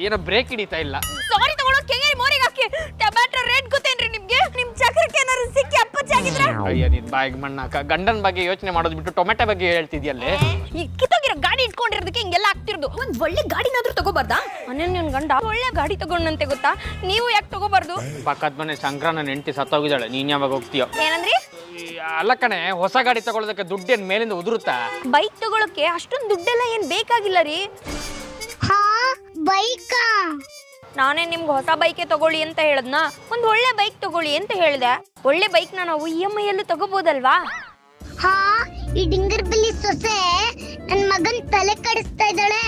ಏನೋ ಬ್ರೇಕ್ ಹಿಡಿತಾ ಇಲ್ಲ. ಸಾರಿ ತಗೊಳ್ಳೋ ಕೆಂಗೇರಿ ಮೋರಿಗೆ ಹಾಕಿ ಟೊಮ್ಯಾಟೊ ರೇಟ್ ಗೊತ್ತೇನ್ರಿ ನಿಮ್ಗೆ? ನಿಮ್ ಚಕ್ರಕ್ಕೆ ಏನಾದ್ರು ಸಿಕ್ಕಿ ಅಪ್ಪಚ್ಚಿ ಆಗಿದ್ರೆ? ಅಯ್ಯ ನಿನ್ ಬಾಯಿಗೆ ಮಣ್ಣಾಕ. ಗಂಡನ ಬಗ್ಗೆ ಯೋಚನೆ ಮಾಡೋದು ಬಿಟ್ಟು ಟೊಮೆಟೊ ಬಗ್ಗೆ ಹೇಳ್ತಿದ್ಯಲ್ಲೇ. ಈ ಕಿತ್ತೋಗಿರೋ ಗಾಡಿ ಇಟ್ಕೊಂಡಿರೋದಕ್ಕೆ ಹಿಂಗೆಲ್ಲ ಆಗ್ತಿರೋದು. ಒಂದ್ ಒಳ್ಳೆ ಗಾಡಿನಾದ್ರೂ ತಗೋಬಾರ್ದಾ? ನಿನ್ ಗಂಡ ಒಳ್ಳೆ ಗಾಡಿ ತಗೊಂಡಂತೆ ಗೊತ್ತಾ? ನೀವು ಯಾಕೆ ತಗೋಬಾರ್ದು? ಪಕ್ಕದ ಮನೆ ಸಂಕ್ರಾಂತ ಹೆಂಡತಿ ಸತ್ತೋಗಿದ್ದಾಳೆ, ನೀನ್ ಯಾವಾಗ ಹೋಗ್ತೀಯೋ? ಏನಂದ್ರಿ? ಅಲ್ಲ ಕಣೆ, ಹೊಸ ಗಾಡಿ ತಗೊಳ್ಳೋದಕ್ಕೆ ದುಡ್ಡೇನ್ ಮೇಲಿಂದ ಉದುರುತ್ತಾ? ಬೈಕ್ ತಗೊಳಕ್ಕೆ ಅಷ್ಟೊಂದು ದುಡ್ಡೆಲ್ಲ ಏನ್ ಬೇಕಾಗಿಲ್ಲ ರೀ. ಬೈಕಾ? ನಾನೇ ನಿಮ್ಗೆ ಹೊಸ ಬೈಕೆ ತಗೊಳ್ಳಿ ಅಂತ ಹೇಳದ್ನಾ? ಒಂದ್ ಒಳ್ಳೆ ಬೈಕ್ ತಗೊಳ್ಳಿ ಅಂತ ಹೇಳ್ದೆ. ಒಳ್ಳೆ ಬೈಕ್ ನಾವು EMI ಅಲ್ಲೂ ತಗೋಬಹುದಲ್ವಾ? ಹಾ, ಈ ಡಿಂಗರ್ ಬಿಲ್ಲಿ ಸೊಸೆ ನನ್ ಮಗನ್ ತಲೆ ಕಡಿಸ್ತಾ ಇದ್ದಾಳೆ.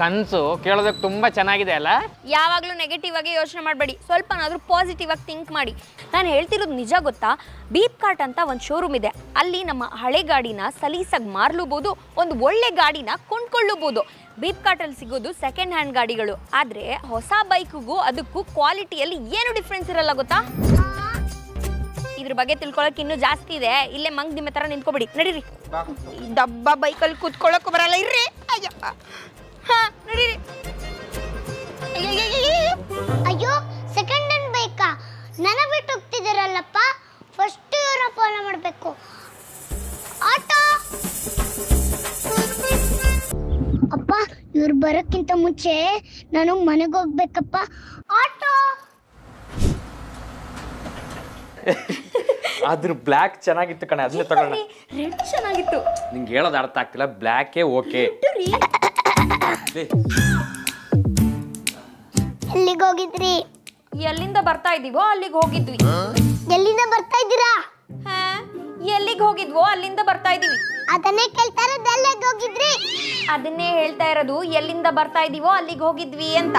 ಕನ್ಸು ಕೇಳೋದಕ್ಕೆ ತುಂಬಾ ಚೆನ್ನಾಗಿದೆ ಅಲ್ಲ? ಯಾವಾಗ್ಲೂ ನೆಗೆಟಿವ್ ಆಗಿ ಯೋಚನೆ ಮಾಡಬೇಡಿ, ಸ್ವಲ್ಪನಾದ್ರೂ ಪಾಸಿಟಿವ್ ಆಗಿ ಥಿಂಕ್ ಮಾಡಿ. ನಾನು ಹೇಳ್ತಿರೋದು ನಿಜ ಗೊತ್ತಾ? ಬೀಪ್ ಕಾರ್ಟ್ ಅಂತ ಒಂದು ಶೋರೂಮ್ ಇದೆ. ಅಲ್ಲಿ ನಮ್ಮ ಹಳೆ ಗಾಡಿನ ಸಲೀಸಾಗಿ ಮಾರ್ಲೂಬಹುದು, ಒಂದು ಒಳ್ಳೆ ಗಾಡಿನ ಕೊಂಡ್ಕೊಳ್ಳಬಹುದು. ಬೀಪ್ ಕಾರ್ಟಲ್ಲಿ ಸಿಗೋದು ಸೆಕೆಂಡ್ ಹ್ಯಾಂಡ್ ಗಾಡಿಗಳು. ಆದರೆ ಹೊಸ ಬೈಕ್ಗೂ ಅದಕ್ಕೂ ಕ್ವಾಲಿಟಿಯಲ್ಲಿ ಏನು ಡಿಫ್ರೆನ್ಸ್ ಇರಲ್ಲ ಗೊತ್ತಾ? ಇದ್ರ ಬಗ್ಗೆ ತಿಳ್ಕೊಳಕ್ಕೆ ಇನ್ನೂ ಜಾಸ್ತಿ ಇದೆ. ಇಲ್ಲೇ ಮಂಗ್ ನಿಮ್ಮ ಥರ ನಿಂತ್ಕೊಬಿಡಿ, ನಡೀರಿ. ಡಬ್ಬ ಬೈಕಲ್ಲಿ ಕೂತ್ಕೊಳ್ಳೋಕೆ ಬರಲ್ಲ, ಇರ್ರಿ. ಅಯ್ಯಪ್ಪ, ಹಾ ನಡೀರಿ. ಅಯ್ಯೋ, ಸೆಕೆಂಡ್ ಹ್ಯಾಂಡ್ ಬೈಕಾ? ನನ್ನ ಬಿಟ್ಟು ಹೋಗ್ತಿದ್ದೀರಲ್ಲಪ್ಪ. ಫಸ್ಟ್ ಇವರ ಫಾಲೋ ಮಾಡಬೇಕು. ಆಟೋ ಅಪ್ಪ, ಇವ್ರು ಬರೋಕ್ಕಿಂತ ಮುಂಚೆ ನಾನು ಮನೆಗೆ ಹೋಗ್ಬೇಕಪ್ಪ. ಆಟೋ. ಆದ್ರೂ ಬ್ಲ್ಯಾಕ್ ಚೆನ್ನಾಗಿತ್ತು ಕಣೆ, ಅದನ್ನೇ ತಗೊಳ್ಳೋಣ. ರೆಡ್ ಚೆನ್ನಾಗಿತ್ತು. ನಿಂಗೆ ಹೇಳೋದು ಅರ್ಥ ಆಗ್ತಿಲ್ಲ, ಬ್ಲ್ಯಾಕೇ ಓಕೆ. ಎಲ್ಲಿಗೆ ಹೋಗಿದ್ರಿ? ಎಲ್ಲಿಂದ ಬರ್ತಾ ಇದೀವೋ ಅಲ್ಲಿಗೆ ಹೋಗಿದ್ವಿ. ಎಲ್ಲಿಂದ ಬರ್ತಾ ಇದ್ದೀರಾ? ಹಾ, ಎಲ್ಲಿಗೆ ಹೋಗಿದ್ವೋ ಅಲ್ಲಿಂದ ಬರ್ತಾ ಇದೀವಿ. ಅದನ್ನೇ ಕೇಳ್ತಾ ಇರೋದು, ಎಲ್ಲಿಗೆ ಹೋಗಿದ್ರಿ? ಅದನ್ನೇ ಹೇಳ್ತಾ ಇರೋದು, ಎಲ್ಲಿಂದ ಬರ್ತಾ ಇದೀವೋ ಅಲ್ಲಿಗೆ ಹೋಗಿದ್ವಿ ಅಂತ.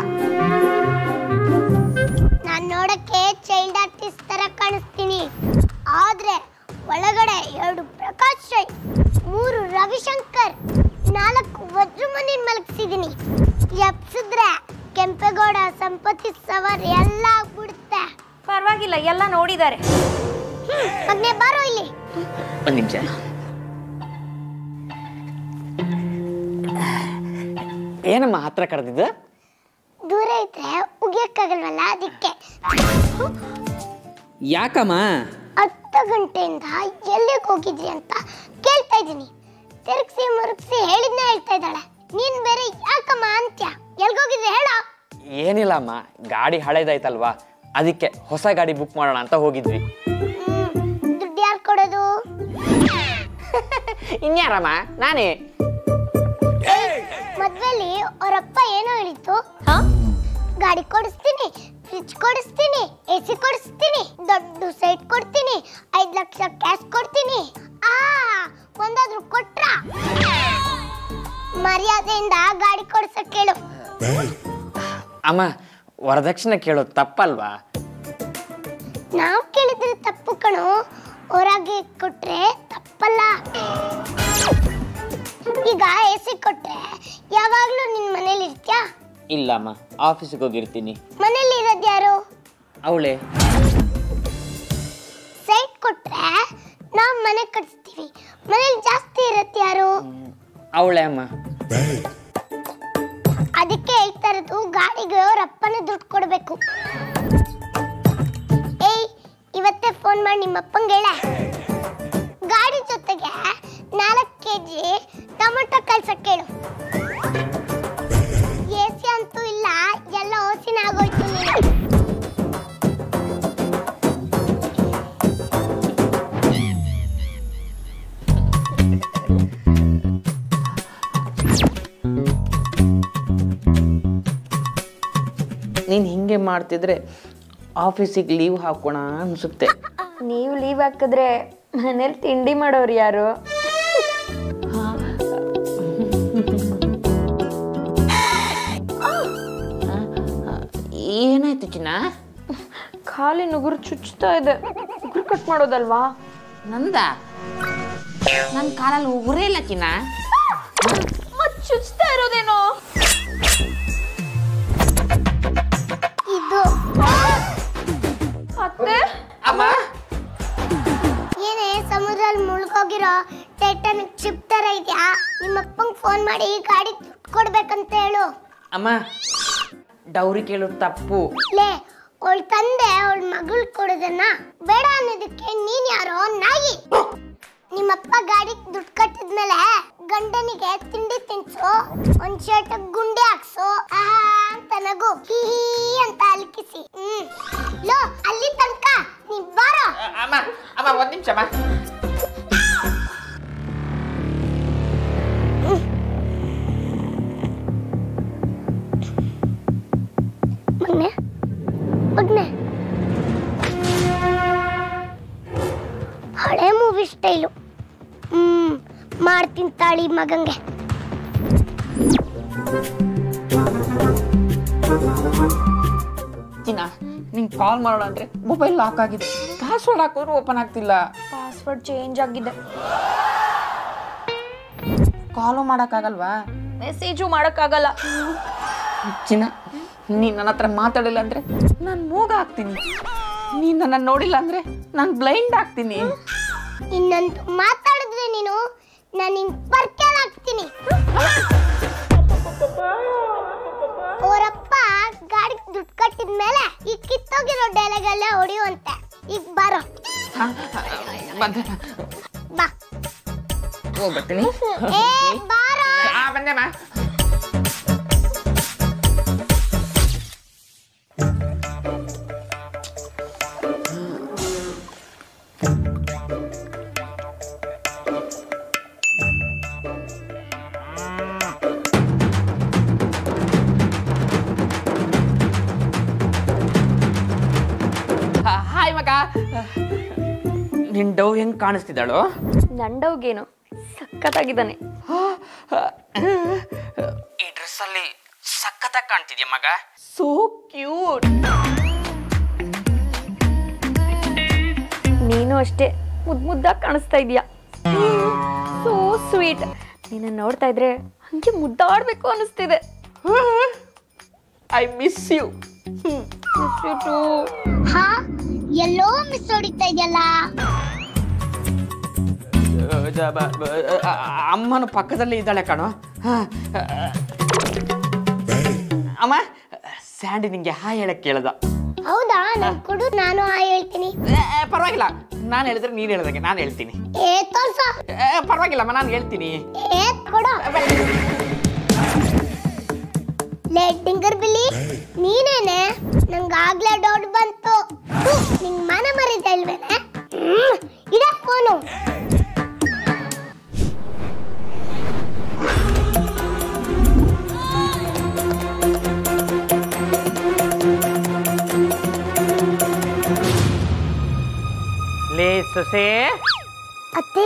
ನಾನ್ ನೋಡಕ್ಕೆ ಚೈಲ್ಡ್ ಆರ್ಟಿಸ್ಟ್ ತರ ಕಾಣಿಸ್ತೀನಿ, ಆದ್ರೆ ಒಳಗಡೆ 2 ಪ್ರಕಾಶ್ ರೈ, 3 ರವಿಶಂಕರ್, 4 ವಜ್ರಮನಿ ಮಲಗಿಸಿದೀನಿ. ಎಪ್ಸಿದ್ರೆ ಕೆಂಪೇಗೌಡ, ಸಂಪತ್ತಿ ಸವರ್ ಎಲ್ಲ ಆಗ್ಬಿಡುತ್ತೆ. ಪರವಾಗಿಲ್ಲ, ಎಲ್ಲ ನೋಡಿದ್ದಾರೆ. ಮಗ್ನೆ ಬಾರೋ ಇಲ್ಲಿ. ಒಂದು ನಿಮಿಷ. ಏನಮ್ಮ ಹತ್ರ ಕರೆದಿದ್ದು? ದೂರ ಇದ್ರೆ ಉಗಿಯಕ್ಕಾಗಲ್ವಲ್ಲ, ಅದಕ್ಕೆ. ಯಾಕಮ್ಮ? 10 ಗಂಟೆಯಿಂದ ಎಲ್ಲಿಗೆ ಹೋಗಿದ್ರಿ ಅಂತ ಕೇಳ್ತಾ ಇದ್ದೀನಿ. ತಿರುಗಿಸಿ ಮುರುಗಿಸಿ ಹೇಳಿದ್ನ ಹೇಳ್ತಾ ಇದ್ದಾಳೆ. ನೀನ್ ಬೇರೆ ಯಾಕಮ್ಮ ಅಂತ್ಯ? ಎಲ್ಗೋಗಿದ್ರಿ ಹೇಳ. ಏನಿಲ್ಲ ಅಮ್ಮ, ಗಾಡಿ ಹಳೇದಾಯ್ತಲ್ವಾ, ಅದಕ್ಕೆ ಹೊಸ ಗಾಡಿ ಬುಕ್ ಮಾಡೋಣ ಅಂತ ಹೋಗಿದ್ವಿ. ದುಡ್ಡು ಯಾರು ಕೊಡೋದು? ಇನ್ಯಾರಮ್ಮ? ನಾನೇ. ಮದ್ವೆಲಿ ಅವರಪ್ಪ ಏನೋ ಹೇಳಿತ್ತು, ಗಾಡಿ ಕೊಡಿಸ್ತೀನಿ, ಫ್ರಿಜ್ ಕೊಡಿಸ್ತೀನಿ, AC ಕೊಡಿಸ್ತೀನಿ, ದೊಡ್ಡ ಸೈಟ್ ಕೊಡ್ತೀನಿ, 5 ಲಕ್ಷ ಕ್ಯಾಶ್ ಕೊಡ್ತೀನಿ. ಒಂದಾದ್ರೂ ಕೊಟ್ರ? ಮರ್ಯಾದೆಯಿಂದ ಗಾಡಿ ಕೊಡ್ಸಕ್ ಕೇಳು. ಅಮ್ಮ, ವರದಕ್ಷಿಣೆ ಕೇಳೋದು ತಪ್ಪಲ್ವಾ? ನಾವು ಕೇಳಿದ್ರೆ ತಪ್ಪು ಕಣೋ, ಹೊರಗೆ ಕೊಟ್ರೆ ತಪ್ಪಲ್ಲ. ಈಗ AC ಕೊಟ್ರೆ ಯಾವಾಗ್ಲೂ ನಿನ್ ಮನೇಲಿ ಇರ್ತ್ಯಾ? ಇಲ್ಲಮ್ಮ, ಆಫೀಸಿಗೆ ಹೋಗಿರ್ತೀನಿ. ಮನೇಲಿ ಇರೋದು ಯಾರು? ಅವಳೇ. ಸೈಟ್ ಕೊಟ್ರೆ ನಾವು ಮನೆ ಕಟ್ಸ್ತೀವಿ, ಮನೇಲಿ ಜಾಸ್ತಿ ಇರತ್ತೆ ಯಾರು? ಅವಳೇ ಅಮ್ಮ. ಅದಕ್ಕೆ ಹೇಳ್ತಾ ಇರೋದು, ಗಾಡಿಗೆ ಅವ್ರ ಅಪ್ಪನೇ ದುಡ್ಡು ಕೊಡ್ಬೇಕು. ಏಯ್, ಇವತ್ತೇ ಫೋನ್ ಮಾಡಿ ನಿಮ್ಮ ಅಪ್ಪಂಗೆ ಹೇಳ. ಗಾಡಿ ಜೊತೆಗೆ 4 kg ಟೊಮೆಟೊ ಕಳ್ಸಕ್ ಕೇಳು. AC ಅಂತೂ ಇಲ್ಲ, ಎಲ್ಲ ಓಸಿನ ಆಗೋಯ್ತು. ನೀನು ಹಿಂಗೆ ಮಾಡ್ತಿದ್ರೆ ಆಫೀಸಿಗೆ ಲೀವ್ ಹಾಕೋಣ ಅನ್ಸುತ್ತೆ. ನೀವು ಲೀವ್ ಹಾಕಿದ್ರೆ ಮನೇಲಿ ತಿಂಡಿ ಮಾಡೋರು ಯಾರು? ಏನಾಯ್ತು ಚಿನ್ನ? ಖಾಲಿ ನುಗುರು ಚುಚ್ಚುತ್ತಾ ಇದೆ. ಉಗುರು ಕಟ್ ಮಾಡೋದಲ್ವಾ? ನಂದ? ನನ್ನ ಕಾಲಲ್ಲಿ ಉಗುರೇ ಇಲ್ಲ ಚಿನ್ನ. ಮತ್ ಚುಚ್ಚುತ್ತಾ ಇರೋದೇನೋ? ಇದು ಅತ್ತೆ. ಅಮ್ಮ, ಏನೇ ಸಮುದ್ರದಲ್ಲಿ ಮುಳುಗೋಗಿರೋ ಟೈಟಾನಿಕ್ ಶಿಪ್ ತರ ಇದೆಯಾ? ನಿಮ್ಮ ಅಪ್ಪಂಗೆ ಫೋನ್ ಮಾಡಿ ಗಾಡಿ ಕೊಡ್ಬೇಕಂತ ಹೇಳು. ಅಮ್ಮ ಡೌರಿ ಕೇಳೋದು ತಪ್ಪು. ಲೇ ಅವಳ ತಂದೆ ಅವಳ ಮಗಳು ಕೊಡೋದನ್ನ ಬೇಡ ಅನ್ನೋದಕ್ಕೆ ನೀನ್ ಯಾರೋ ನಾಯಿ. ನಿಮ್ಮಪ್ಪ ಗಾಡಿಗೆ ದುಡ್ಡು ಕಟ್ಟಿದ್ಮೇಲೆ ಗಂಡನಿಗೆ ತಿಂಡಿ ತಿನ್ಸು, ಒಂದ್ ಶರ್ಟ್ ಗುಂಡಿ ಹಾಕ್ಸು ಅಂತ ನಗು, ಹೀ ಅಂತ ಅಲ್ಕಿಸಿ. ಲೋ ಅಲ್ಲಿ ತನಕ ನೀ ಬಾರೋ. ಅಮ್ಮ ಒಂದ್ ನಿಮಿಷ ಅಮ್ಮ. ಮಗ್ನೆ ಮಗ್ನೆ ಹಳೆ ಮೂವಿ ಸ್ಟೈಲು. ಮಾಡ್ತೀನಿ ತಾಳಿ ಮಗಂಗೆ. ಚಿನ್ನ ನಿಂಗೆ ಕಾಲ್ ಮಾಡೋಣ ಅಂದ್ರೆ ಮೊಬೈಲ್ ಲಾಕ್ ಆಗಿದೆ, ಪಾಸ್ವರ್ಡ್ ಹಾಕಿದ್ರು ಓಪನ್ ಆಗ್ತಿಲ್ಲ. ಪಾಸ್ವರ್ಡ್ ಚೇಂಜ್ ಆಗಿದೆ. ಕಾಲು ಮಾಡೋಕ್ಕಾಗಲ್ವಾ? ಮೆಸೇಜು ಮಾಡೋಕ್ಕಾಗಲ್ಲ. ಚಿನ್ನ ನೀನು ನನ್ನ ಹತ್ರ ಮಾತಾಡಿಲ್ಲ ಅಂದ್ರೆ ನಾನು ಮೂಗ ಆಗ್ತೀನಿ, ನೀನು ನನ್ನ ನೋಡಿಲ್ಲ ಅಂದ್ರೆ ನಾನು ಬ್ಲೈಂಡ್ ಆಗ್ತೀನಿ. ಇನ್ನೊಂದು ಮಾತಾಡಿದ್ರೆ ನೀನು ನಾನು ನಿನ್ ಪರ್ಕೆಲ್ ಹಾಕ್ತೀನಿ. ಅವರಪ್ಪ ಗಾಡಿಗೆ ದುಡ್ಡು ಕಟ್ಟಿದ್ಮೇಲೆ ಈ ಕಿತ್ತೋಗಿರೋ ಡೈಲಾಗ್ ಎಲ್ಲ ಹೊಡಿಯುವಂತೆ. ಈಗ ಬಾರೋ. ಬಾ ಹೋಗ್ಬರ್ತೀನಿ. ಏ ಬಾರೋ. ಬಂದೆಮ್ಮ. ಹಾಯ್ ಮಗ. ನಿನ್ ಡವ್ ಹೆಂಗ್ ಕಾಣಿಸ್ತಿದ್ದಾಳು? ನಂಡವ್ಗೇನು ಸಖತ್ತಾಗಿದ್ದಾನೆ. ಈ ಡ್ರೆಸ್ ಅಲ್ಲಿ ಸಖತ್ತಾಗಿ ಕಾಣ್ತಿದ್ಯಾ ಮಗ. So cute. ನೀನು ಅಷ್ಟೇ ಮುದ್ದಾಗಿ ಕಾಣಿಸ್ತಾ ಇದೀಯಾ. So sweet. ನೀನು ನೋಡ್ತಾ ಇದ್ರೆ ಹಂಗೆ ಮುದ್ದಾಡ್ಬೇಕು ಅನಿಸ್ತಿದೆ. I miss you. ಹಾ ಎಲ್ಲೋ ಮಿಸ್ ಹೊಡಿತಾ ಇದೆಯಲ್ಲ. ಅಮ್ಮನ ಪಕ್ಕದಲ್ಲೇ ಇದ್ದಾಳೆ ಕಣೋ. ಅಮ್ಮ ಸ್ಯಾಂಡಿ ನಿಂಗೆ ಹಾಯ್ ಹೇಳಕ್ ಕೇಳ್ದ. ಹೌದಾ? ನನ್ ಕೊಡು, ನಾನು ಹಾಯ್ ಹೇಳ್ತೀನಿ. ಪರವಾಗಿಲ್ಲ, ನಾನು ಹೇಳಿದ್ರೆ ನೀನು ಹೇಳ್ದಂಗೆ ನಾನು ಹೇಳ್ತೀನಿ. ಏ ತೋರ್ಸ. ಪರವಾಗಿಲ್ಲಮ್ಮ, ನಾನು ಹೇಳ್ತೀನಿ. ಏ ಕೊಡು. ಲೇ ಡಿಂಗರ್ ಬಿಲ್ಲಿ, ನೀನೇನೆ? ನಂಗಾಗ್ಲೇ ಡೌಟ್ ಬಂತು. ನಿಂಗ್ ಮನ ಮರಿದ ಇಲ್ವೇನೆ? ಇಡ ಫೋನು. ಲೇ ಸೊಸೆ. ಅತ್ತೆ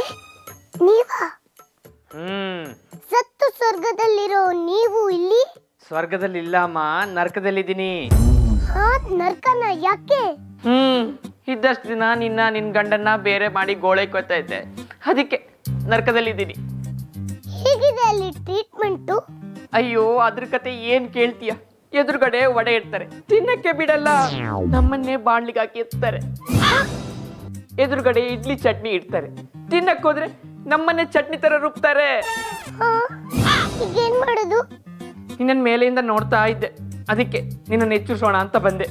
ನೀವಾ? ಸತ್ತು ಸ್ವರ್ಗದಲ್ಲಿರೋ ನೀವು ಇಲ್ಲಿ? ಸ್ವರ್ಗದಲ್ಲಿ ಇಲ್ಲ ಅಮ್ಮ, ನರಕದಲ್ಲಿದ್ದೀನಿ. ಹಾ, ನರ್ಕನ ಯಾಕೆ? ಇದ್ದಷ್ಟು ದಿನ ನಿನ್ ಗಂಡನ್ನ ಬೇರೆ ಮಾಡಿ ಗೋಳೆ ಕೊಯ್ತಾ ಇದ್ದೆ, ಅದಕ್ಕೆ ನರಕದಲ್ಲಿದ್ದೀನಿ. ಹೇಗಿದೆ ಅಲ್ಲಿ ಟ್ರೀಟ್ಮೆಂಟು? ಅಯ್ಯೋ ಅದ್ರ ಕತೆ ಏನ್ ಕೇಳ್ತೀಯ? ಎದುರುಗಡೆ ವಡೆ ಇಡ್ತಾರೆ, ತಿನ್ನಕ್ಕೆ ಬಿಡಲ್ಲ, ನಮ್ಮನ್ನೇ ಬಾಣ್ಲಿಗೆ ಹಾಕಿ ಎತ್ತಾರೆ. ಎದುರುಗಡೆ ಇಡ್ಲಿ ಚಟ್ನಿ ಇಡ್ತಾರೆ, ತಿನ್ನಕ್ ಹೋದ್ರೆ ನಮ್ಮನ್ನೇ ಚಟ್ನಿ ತರ ರುಬ್ತಾರೆ. ಈಗೇನ್ ಮಾಡೋದು? ನಿನ್ನ ಮೇಲೆಯಿಂದ ನೋಡ್ತಾ ಇದ್ದೆ, ಅದಕ್ಕೆ ನಿನ್ನನ್ನು ಎಚ್ಚರಿಸೋಣ ಅಂತ ಬಂದೆ.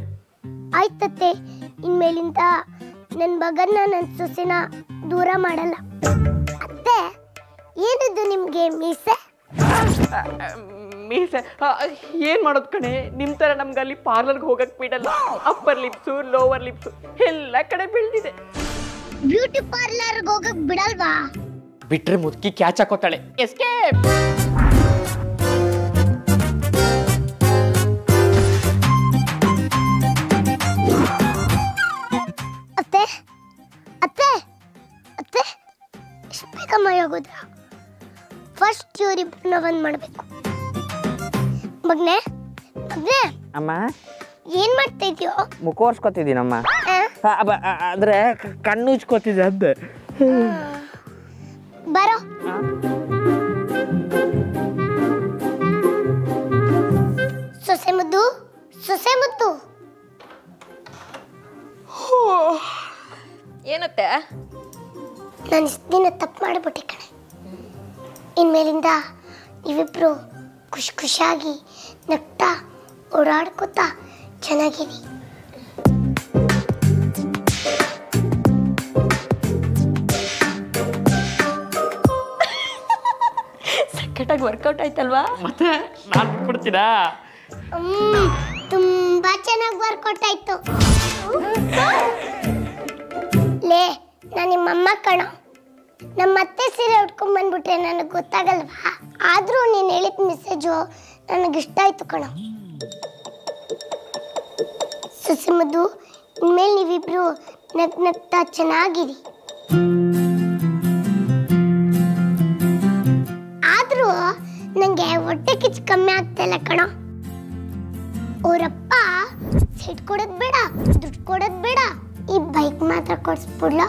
ಆಯ್ತತ್ತೆ, ಇನ್ಮೇಲಿಂದ ನನ್ನ ಮಗನ್ನ ನನ್ನ ಸೊಸೆನ ದೂರ ಮಾಡಲ್ಲ. ಅತ್ತೆ ಏನಿದು ನಿಮ್ಗೆ ಮೀಸೆ? ಮೀಸೆ ಏನ್ ಮಾಡೋದ್ ಕಣೆ, ನಿಮ್ ತರ ನಮ್ಗೆ ಅಲ್ಲಿ ಪಾರ್ಲರ್ಗೆ ಹೋಗಕ್ ಬಿಡಲ್ಲ. ಅಪ್ಪರ್ ಲಿಪ್ಸು ಲೋವರ್ ಲಿಪ್ಸು ಎಲ್ಲ ಕಡೆ ಬೆಳೆದಿದೆ. ಬ್ಯೂಟಿ ಪಾರ್ಲರ್ಗೆ ಹೋಗಕ್ ಬಿಡಲ್ವಾ? ಬಿಟ್ರೆ ಮುದುಕಿ ಕ್ಯಾಚ್ ಹಾಕೋತಾಳೆ. ಎಸ್ಕೇಪ್. ಅತ್ತೆ ಅತ್ತೆ ಅತ್ತೆ ಎಷ್ಟು ಬೇಗ ಮಳೆಯಾಗೋದ್ರ? ಫಸ್ಟ್ ಇವರಿಬ್ಬರನ್ನ ಒಂದ್ ಮಾಡ್ಬೇಕು. ಮಗ್ನೆ ಮಗ್ನೆ. ಅಮ್ಮ ಏನ್ ಮಾಡ್ತಾ ಇದೀಯೋ? ಮುಖ ಒರ್ಸ್ಕೊತಿದ್ದೀನಮ್ಮ. ಅಂದ್ರೆ ಕಣ್ಣು ಉಜ್ಕೋತಿದ್ದೆ ಅಂದೆ. ಬರೋ. ಸೊಸೆ ಮುದ್ದು, ಸೊಸೆ ಮುದ್ದು. ಏನತ್ತೆ? ನಾನು ಇಷ್ಟು ದಿನ ತಪ್ಪು ಮಾಡಿಬಿಟ್ಟೆ ಕಣೆ. ಇನ್ಮೇಲಿಂದ ನೀವಿಬ್ರು ಖುಷಿಯಾಗಿ ನಗ್ತಾ ಓಡಾಡ್ಕೋತಾ ಚೆನ್ನಾಗಿರಿ. ಸಖತ್ತಾಗಿ ವರ್ಕೌಟ್ ಆಯ್ತಲ್ವಾ? ಮತ್ತೆ ನಾನು ಕೊಡ್ತೀರಾ? ತುಂಬಾ ಚೆನ್ನಾಗಿ ವರ್ಕೌಟ್ ಆಯ್ತು. ಲೇ ನಾನು ನಿಮ್ಮಮ್ಮ ಕಣ. ನಮ್ಮ ಅತ್ತೆ ಸೀರೆ ಉಟ್ಕೊಂಡ್ ಬಂದ್ಬಿಟ್ರೆ ನನಗೆ ಗೊತ್ತಾಗಲ್ವಾ? ಆದ್ರೂ ನೀನು ಹೇಳಿದ ಮೆಸೇಜು ನನಗಿಷ್ಟ ಆಯ್ತು ಕಣ. ಸುಸಿಮದು, ಇನ್ಮೇಲೆ ನೀವಿಬ್ರು ನಗ್ನಗ್ತಾ ಚೆನ್ನಾಗಿರಿ. ಆದ್ರೂ ನಂಗೆ ಹೊಟ್ಟೆ ಕಿಚ್ಚು ಕಮ್ಮಿ ಆಗ್ತಿಲ್ಲ ಕಣ. ಅವರಪ್ಪ ಸೀಟ್ ಕೊಡೋದ್ ಬೇಡ, ದುಡ್ಡು ಕೊಡೋದ್ ಬೇಡ, ಈ ಬೈಕ್ ಮಾತ್ರ ಕೊಡಿಸ್ಬಿಡ್ಲ.